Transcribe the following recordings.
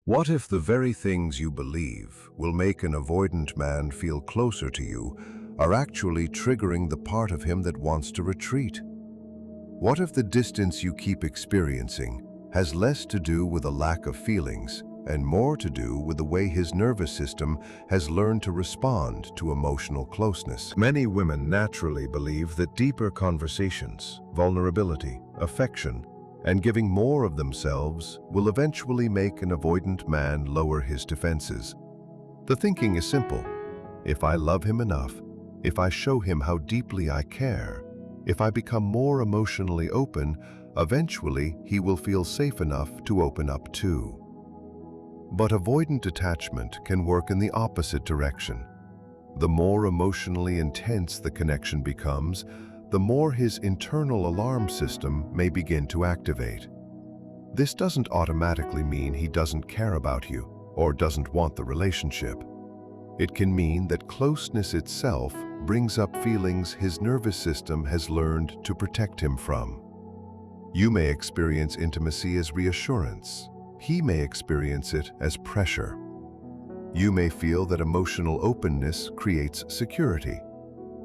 What if the very things you believe will make an avoidant man feel closer to you are actually triggering the part of him that wants to retreat? What if the distance you keep experiencing has less to do with a lack of feelings and more to do with the way his nervous system has learned to respond to emotional closeness? Many women naturally believe that deeper conversations, vulnerability, affection, and giving more of themselves will eventually make an avoidant man lower his defenses. The thinking is simple. If I love him enough, if I show him how deeply I care, if I become more emotionally open, eventually he will feel safe enough to open up too. But avoidant attachment can work in the opposite direction. The more emotionally intense the connection becomes, the more his internal alarm system may begin to activate. This doesn't automatically mean he doesn't care about you or doesn't want the relationship. It can mean that closeness itself brings up feelings his nervous system has learned to protect him from. You may experience intimacy as reassurance. He may experience it as pressure. You may feel that emotional openness creates security,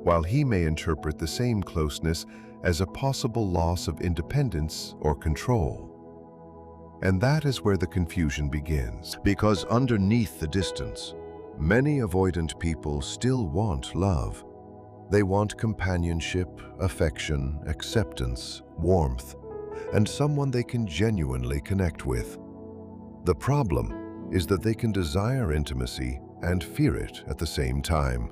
while he may interpret the same closeness as a possible loss of independence or control. And that is where the confusion begins, because underneath the distance, many avoidant people still want love. They want companionship, affection, acceptance, warmth, and someone they can genuinely connect with. The problem is that they can desire intimacy and fear it at the same time.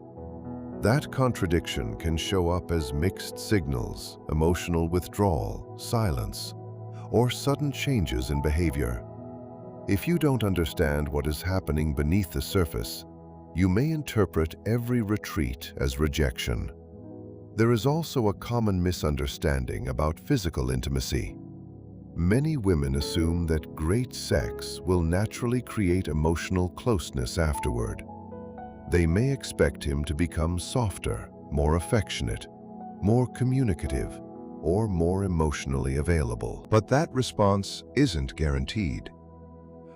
That contradiction can show up as mixed signals, emotional withdrawal, silence, or sudden changes in behavior. If you don't understand what is happening beneath the surface, you may interpret every retreat as rejection. There is also a common misunderstanding about physical intimacy. Many women assume that great sex will naturally create emotional closeness afterward. They may expect him to become softer, more affectionate, more communicative, or more emotionally available. But that response isn't guaranteed.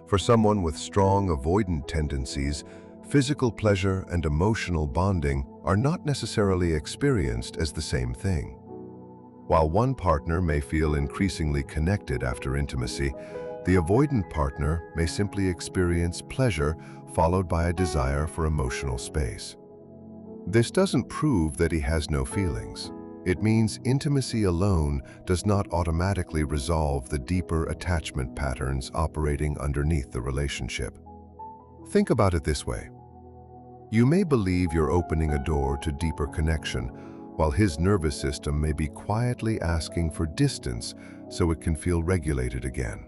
For someone with strong avoidant tendencies, physical pleasure and emotional bonding are not necessarily experienced as the same thing. While one partner may feel increasingly connected after intimacy, the avoidant partner may simply experience pleasure followed by a desire for emotional space. This doesn't prove that he has no feelings. It means intimacy alone does not automatically resolve the deeper attachment patterns operating underneath the relationship. Think about it this way. You may believe you're opening a door to deeper connection, while his nervous system may be quietly asking for distance so it can feel regulated again.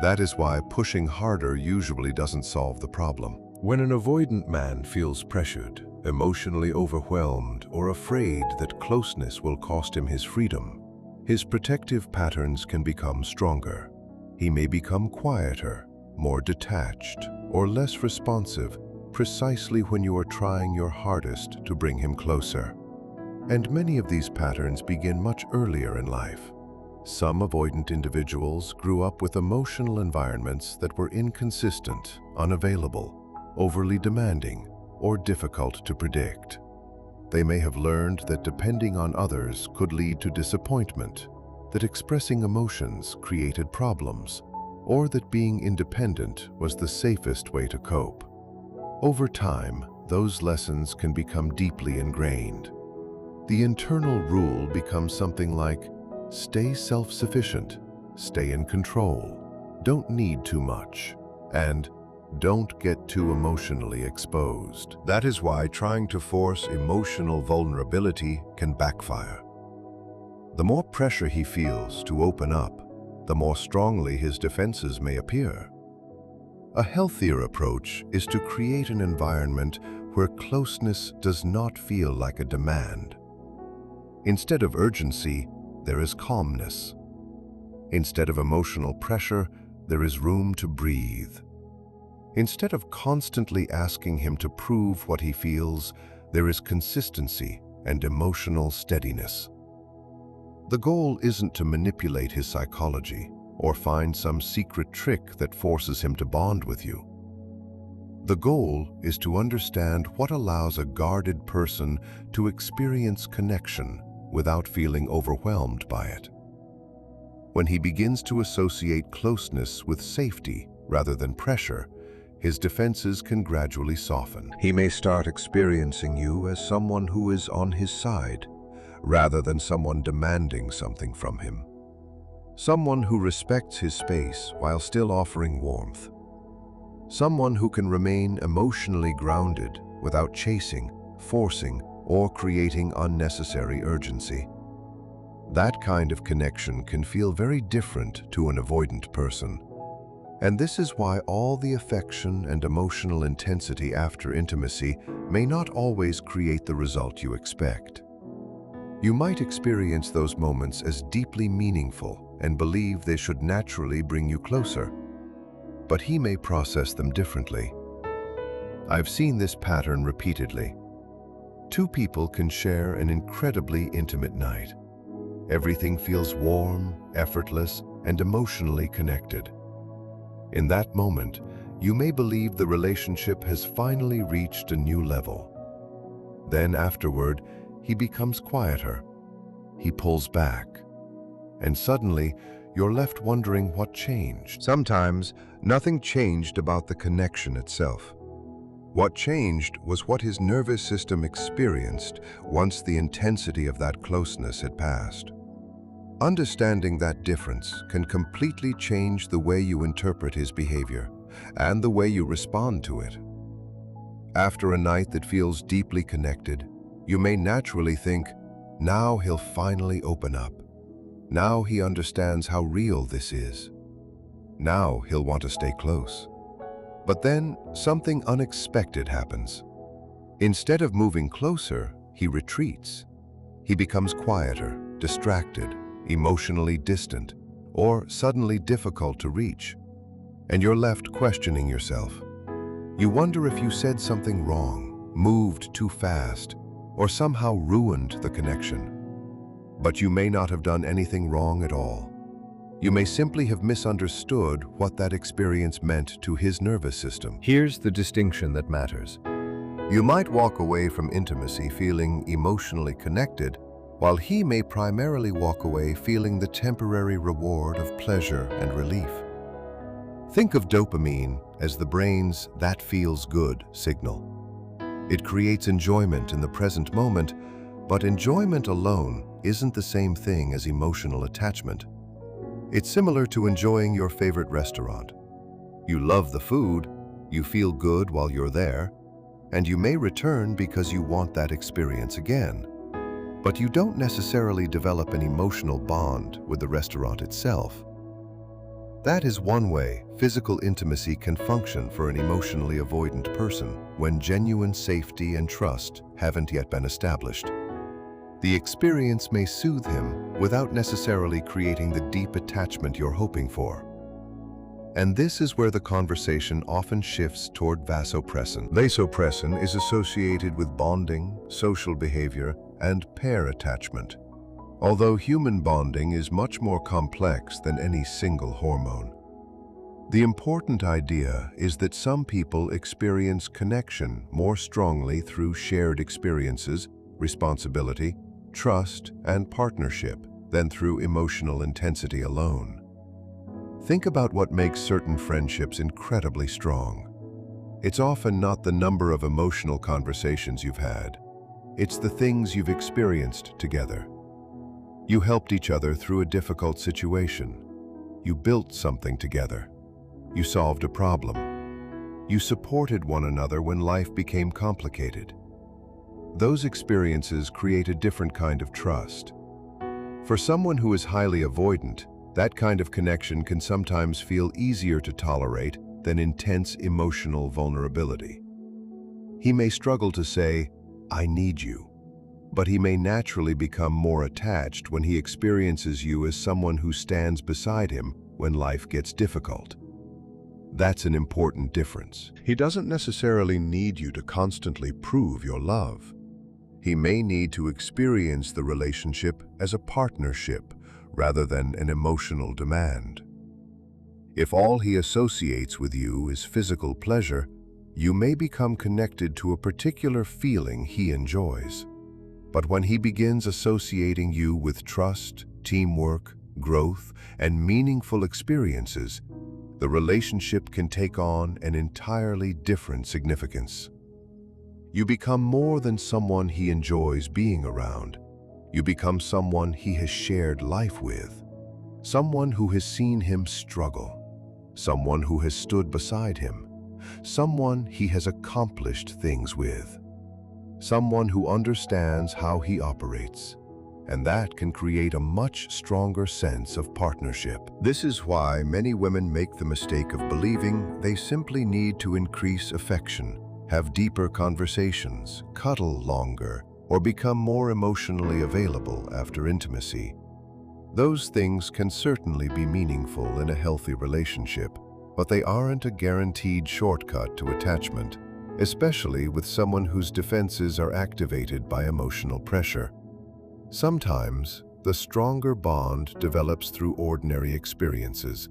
That is why pushing harder usually doesn't solve the problem. When an avoidant man feels pressured, emotionally overwhelmed, or afraid that closeness will cost him his freedom, his protective patterns can become stronger. He may become quieter, more detached, or less responsive precisely when you are trying your hardest to bring him closer. And many of these patterns begin much earlier in life. Some avoidant individuals grew up with emotional environments that were inconsistent, unavailable, overly demanding, or difficult to predict. They may have learned that depending on others could lead to disappointment, that expressing emotions created problems, or that being independent was the safest way to cope. Over time, those lessons can become deeply ingrained. The internal rule becomes something like, stay self-sufficient, stay in control, don't need too much, and don't get too emotionally exposed. That is why trying to force emotional vulnerability can backfire. The more pressure he feels to open up, the more strongly his defenses may appear. A healthier approach is to create an environment where closeness does not feel like a demand. Instead of urgency, there is calmness. Instead of emotional pressure, there is room to breathe. Instead of constantly asking him to prove what he feels, there is consistency and emotional steadiness. The goal isn't to manipulate his psychology. or find some secret trick that forces him to bond with you. The goal is to understand what allows a guarded person to experience connection without feeling overwhelmed by it. When he begins to associate closeness with safety rather than pressure, his defenses can gradually soften. He may start experiencing you as someone who is on his side, rather than someone demanding something from him. Someone who respects his space while still offering warmth. Someone who can remain emotionally grounded without chasing, forcing, or creating unnecessary urgency. That kind of connection can feel very different to an avoidant person. And this is why all the affection and emotional intensity after intimacy may not always create the result you expect. You might experience those moments as deeply meaningful and believe they should naturally bring you closer. But he may process them differently. I've seen this pattern repeatedly. Two people can share an incredibly intimate night. Everything feels warm, effortless, and emotionally connected. In that moment, you may believe the relationship has finally reached a new level. Then afterward, he becomes quieter. He pulls back. And suddenly, you're left wondering what changed. Sometimes, nothing changed about the connection itself. What changed was what his nervous system experienced once the intensity of that closeness had passed. Understanding that difference can completely change the way you interpret his behavior and the way you respond to it. After a night that feels deeply connected, you may naturally think, now he'll finally open up. Now he understands how real this is. Now he'll want to stay close. But then something unexpected happens. Instead of moving closer, he retreats. He becomes quieter, distracted, emotionally distant, or suddenly difficult to reach. And you're left questioning yourself. You wonder if you said something wrong, moved too fast, or somehow ruined the connection. But you may not have done anything wrong at all. You may simply have misunderstood what that experience meant to his nervous system. Here's the distinction that matters. You might walk away from intimacy feeling emotionally connected, while he may primarily walk away feeling the temporary reward of pleasure and relief. Think of dopamine as the brain's "that feels good" signal. It creates enjoyment in the present moment, but enjoyment alone isn't the same thing as emotional attachment. It's similar to enjoying your favorite restaurant. You love the food, you feel good while you're there, and you may return because you want that experience again. But you don't necessarily develop an emotional bond with the restaurant itself. That is one way physical intimacy can function for an emotionally avoidant person when genuine safety and trust haven't yet been established. The experience may soothe him without necessarily creating the deep attachment you're hoping for. And this is where the conversation often shifts toward vasopressin. Vasopressin is associated with bonding, social behavior, and pair attachment. Although human bonding is much more complex than any single hormone. The important idea is that some people experience connection more strongly through shared experiences, responsibility, trust, and partnership than through emotional intensity alone. Think about what makes certain friendships incredibly strong. It's often not the number of emotional conversations you've had. It's the things you've experienced together. You helped each other through a difficult situation. You built something together. You solved a problem. You supported one another when life became complicated. Those experiences create a different kind of trust. For someone who is highly avoidant, that kind of connection can sometimes feel easier to tolerate than intense emotional vulnerability. He may struggle to say, "I need you," but he may naturally become more attached when he experiences you as someone who stands beside him when life gets difficult. That's an important difference. He doesn't necessarily need you to constantly prove your love. He may need to experience the relationship as a partnership rather than an emotional demand. If all he associates with you is physical pleasure, you may become connected to a particular feeling he enjoys. But when he begins associating you with trust, teamwork, growth, and meaningful experiences, the relationship can take on an entirely different significance. You become more than someone he enjoys being around. You become someone he has shared life with, someone who has seen him struggle, someone who has stood beside him, someone he has accomplished things with, someone who understands how he operates, and that can create a much stronger sense of partnership. This is why many women make the mistake of believing they simply need to increase affection, have deeper conversations, cuddle longer, or become more emotionally available after intimacy. Those things can certainly be meaningful in a healthy relationship, but they aren't a guaranteed shortcut to attachment, especially with someone whose defenses are activated by emotional pressure. Sometimes, the stronger bond develops through ordinary experiences,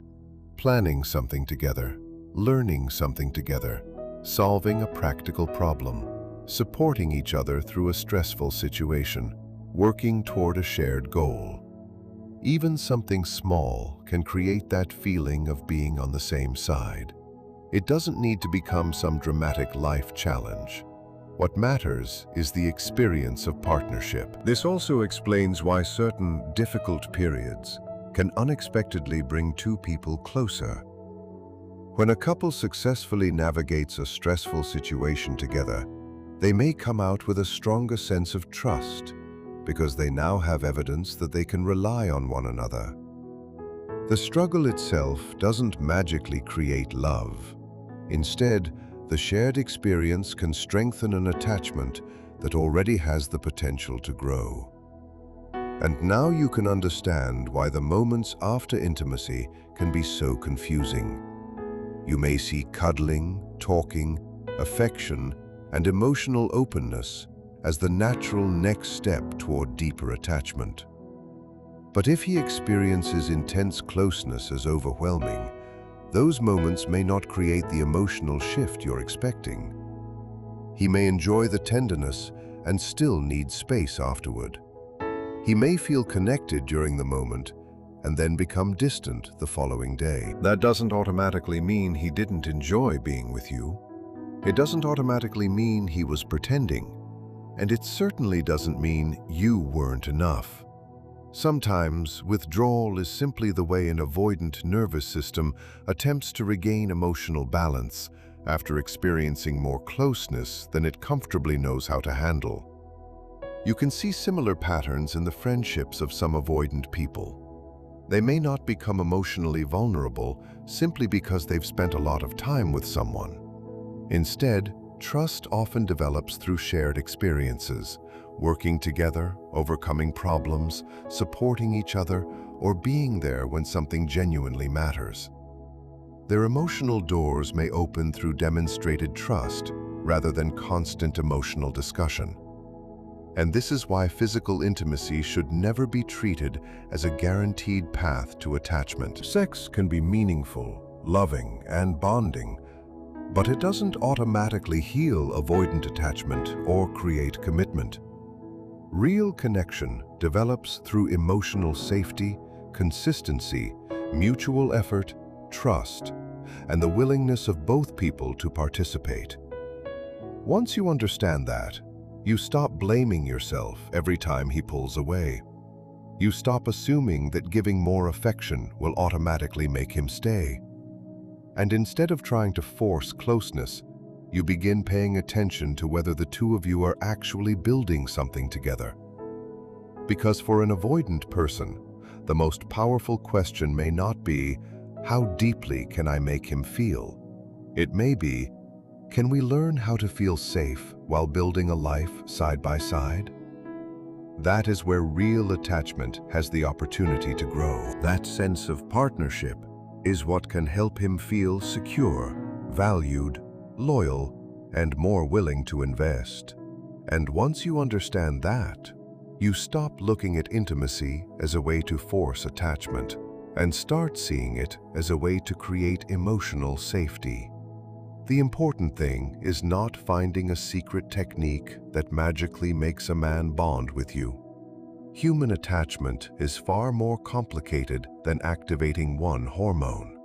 planning something together, learning something together, solving a practical problem, supporting each other through a stressful situation, working toward a shared goal. Even something small can create that feeling of being on the same side. It doesn't need to become some dramatic life challenge. What matters is the experience of partnership. This also explains why certain difficult periods can unexpectedly bring two people closer. When a couple successfully navigates a stressful situation together, they may come out with a stronger sense of trust because they now have evidence that they can rely on one another. The struggle itself doesn't magically create love. Instead, the shared experience can strengthen an attachment that already has the potential to grow. And now you can understand why the moments after intimacy can be so confusing. You may see cuddling, talking, affection, and emotional openness as the natural next step toward deeper attachment. But if he experiences intense closeness as overwhelming, those moments may not create the emotional shift you're expecting. He may enjoy the tenderness and still need space afterward. He may feel connected during the moment and then become distant the following day. That doesn't automatically mean he didn't enjoy being with you. It doesn't automatically mean he was pretending. And it certainly doesn't mean you weren't enough. Sometimes, withdrawal is simply the way an avoidant nervous system attempts to regain emotional balance after experiencing more closeness than it comfortably knows how to handle. You can see similar patterns in the friendships of some avoidant people. They may not become emotionally vulnerable simply because they've spent a lot of time with someone. Instead, trust often develops through shared experiences, working together, overcoming problems, supporting each other, or being there when something genuinely matters. Their emotional doors may open through demonstrated trust rather than constant emotional discussion. And this is why physical intimacy should never be treated as a guaranteed path to attachment. Sex can be meaningful, loving, and bonding, but it doesn't automatically heal avoidant attachment or create commitment. Real connection develops through emotional safety, consistency, mutual effort, trust, and the willingness of both people to participate. Once you understand that, you stop blaming yourself every time he pulls away. You stop assuming that giving more affection will automatically make him stay. And instead of trying to force closeness, you begin paying attention to whether the two of you are actually building something together. Because for an avoidant person, the most powerful question may not be, how deeply can I make him feel? It may be, can we learn how to feel safe while building a life side by side? That is where real attachment has the opportunity to grow. That sense of partnership is what can help him feel secure, valued, loyal, and more willing to invest. And once you understand that, you stop looking at intimacy as a way to force attachment and start seeing it as a way to create emotional safety. The important thing is not finding a secret technique that magically makes a man bond with you. Human attachment is far more complicated than activating one hormone.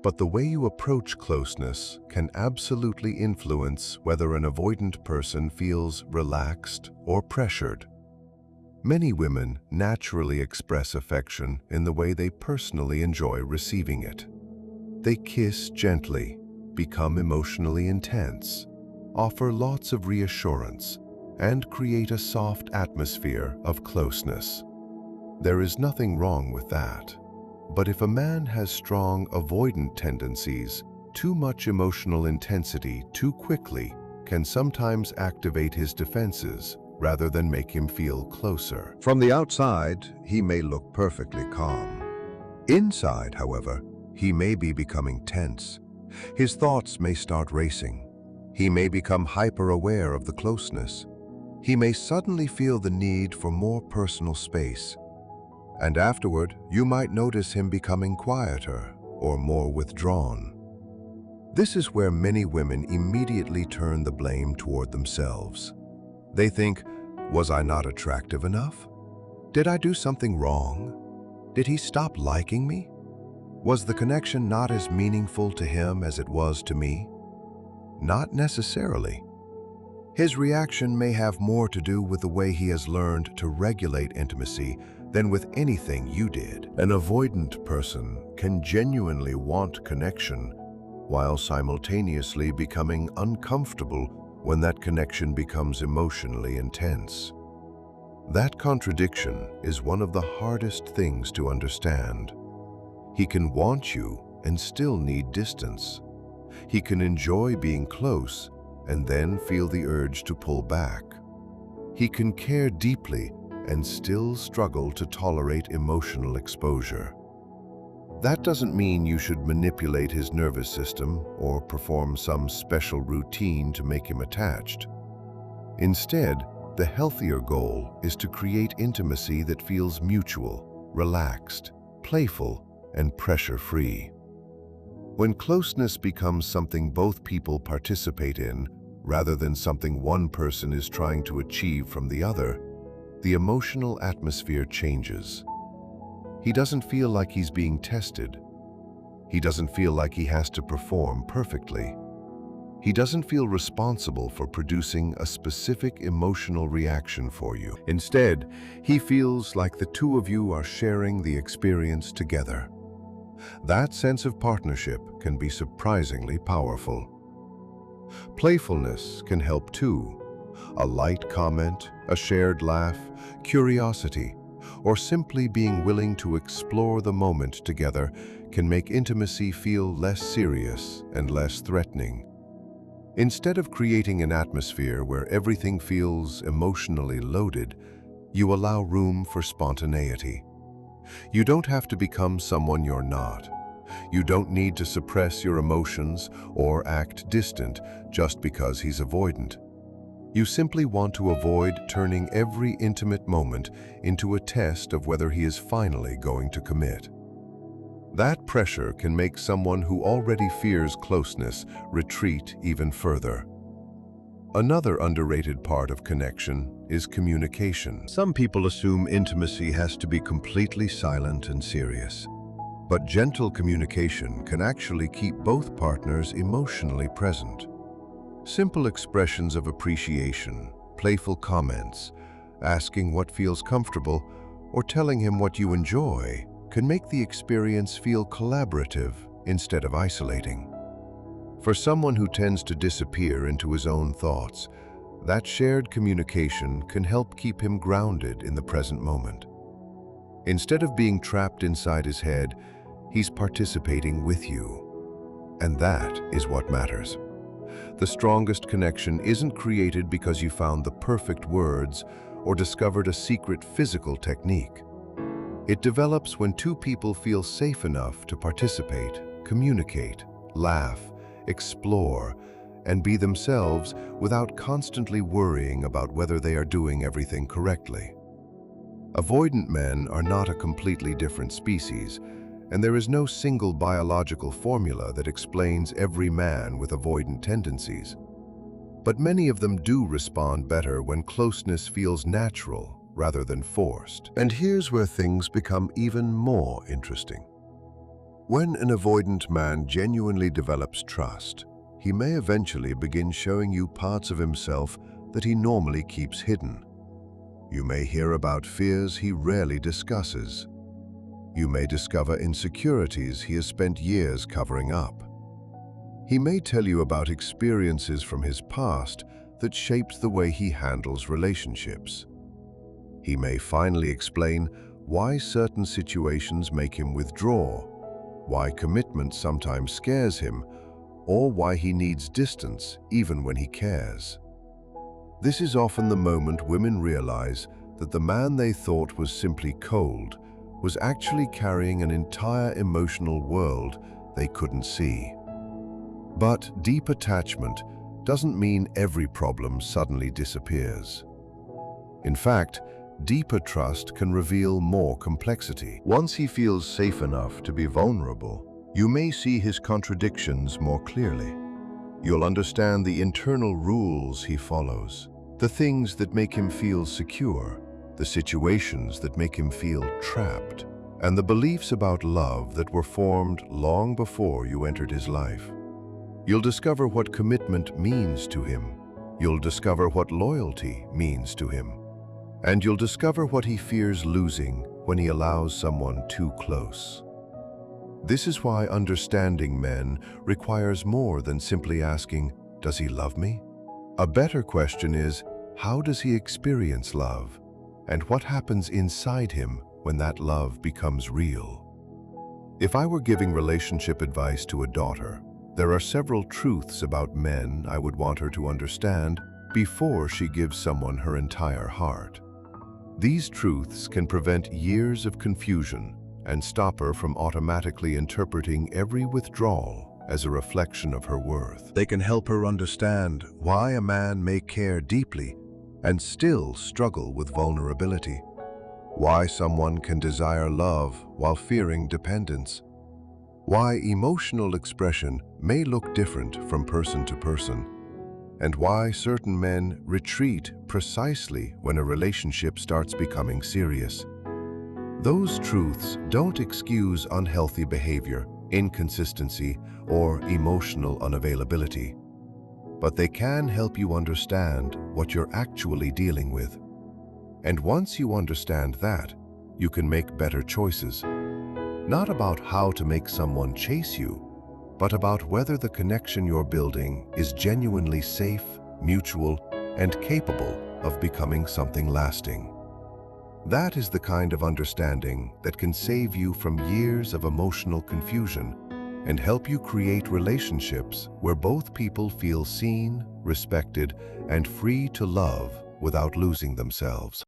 But the way you approach closeness can absolutely influence whether an avoidant person feels relaxed or pressured. Many women naturally express affection in the way they personally enjoy receiving it. They kiss gently, become emotionally intense, offer lots of reassurance, and create a soft atmosphere of closeness. There is nothing wrong with that. But if a man has strong avoidant tendencies, too much emotional intensity too quickly can sometimes activate his defenses rather than make him feel closer. From the outside, he may look perfectly calm. Inside, however, he may be becoming tense. His thoughts may start racing. He may become hyper-aware of the closeness. He may suddenly feel the need for more personal space. And afterward, you might notice him becoming quieter or more withdrawn. This is where many women immediately turn the blame toward themselves. They think, was I not attractive enough? Did I do something wrong? Did he stop liking me? Was the connection not as meaningful to him as it was to me? Not necessarily. His reaction may have more to do with the way he has learned to regulate intimacy than with anything you did. An avoidant person can genuinely want connection while simultaneously becoming uncomfortable when that connection becomes emotionally intense. That contradiction is one of the hardest things to understand. He can want you and still need distance. He can enjoy being close and then feel the urge to pull back. He can care deeply and still struggle to tolerate emotional exposure. That doesn't mean you should manipulate his nervous system or perform some special routine to make him attached. Instead, the healthier goal is to create intimacy that feels mutual, relaxed, playful, and pressure-free. When closeness becomes something both people participate in, rather than something one person is trying to achieve from the other, the emotional atmosphere changes. He doesn't feel like he's being tested. He doesn't feel like he has to perform perfectly. He doesn't feel responsible for producing a specific emotional reaction for you. Instead, he feels like the two of you are sharing the experience together. That sense of partnership can be surprisingly powerful. Playfulness can help too. A light comment, a shared laugh, curiosity, or simply being willing to explore the moment together can make intimacy feel less serious and less threatening. Instead of creating an atmosphere where everything feels emotionally loaded, you allow room for spontaneity. You don't have to become someone you're not. You don't need to suppress your emotions or act distant just because he's avoidant. You simply want to avoid turning every intimate moment into a test of whether he is finally going to commit. That pressure can make someone who already fears closeness retreat even further. Another underrated part of connection is communication. Some people assume intimacy has to be completely silent and serious. But gentle communication can actually keep both partners emotionally present. Simple expressions of appreciation, playful comments, asking what feels comfortable, or telling him what you enjoy can make the experience feel collaborative instead of isolating. For someone who tends to disappear into his own thoughts, that shared communication can help keep him grounded in the present moment. Instead of being trapped inside his head, he's participating with you. And that is what matters. The strongest connection isn't created because you found the perfect words or discovered a secret physical technique. It develops when two people feel safe enough to participate, communicate, laugh, explore, and be themselves without constantly worrying about whether they are doing everything correctly. Avoidant men are not a completely different species. and there is no single biological formula that explains every man with avoidant tendencies. But many of them do respond better when closeness feels natural rather than forced. And here's where things become even more interesting. When an avoidant man genuinely develops trust, he may eventually begin showing you parts of himself that he normally keeps hidden. You may hear about fears he rarely discusses. You may discover insecurities he has spent years covering up. He may tell you about experiences from his past that shaped the way he handles relationships. He may finally explain why certain situations make him withdraw, why commitment sometimes scares him, or why he needs distance even when he cares. This is often the moment women realize that the man they thought was simply cold was actually carrying an entire emotional world they couldn't see. But deep attachment doesn't mean every problem suddenly disappears. In fact, deeper trust can reveal more complexity. Once he feels safe enough to be vulnerable, you may see his contradictions more clearly. You'll understand the internal rules he follows, the things that make him feel secure, the situations that make him feel trapped, and the beliefs about love that were formed long before you entered his life. You'll discover what commitment means to him. You'll discover what loyalty means to him. And you'll discover what he fears losing when he allows someone too close. This is why understanding men requires more than simply asking, "Does he love me?" A better question is, how does he experience love? And what happens inside him when that love becomes real? If I were giving relationship advice to a daughter, there are several truths about men I would want her to understand before she gives someone her entire heart. These truths can prevent years of confusion and stop her from automatically interpreting every withdrawal as a reflection of her worth. They can help her understand why a man may care deeply and still struggle with vulnerability, why someone can desire love while fearing dependence, why emotional expression may look different from person to person, and why certain men retreat precisely when a relationship starts becoming serious. Those truths don't excuse unhealthy behavior, inconsistency, or emotional unavailability, but they can help you understand what you're actually dealing with. And once you understand that, you can make better choices. Not about how to make someone chase you, but about whether the connection you're building is genuinely safe, mutual, and capable of becoming something lasting. That is the kind of understanding that can save you from years of emotional confusion and help you create relationships where both people feel seen, respected, and free to love without losing themselves.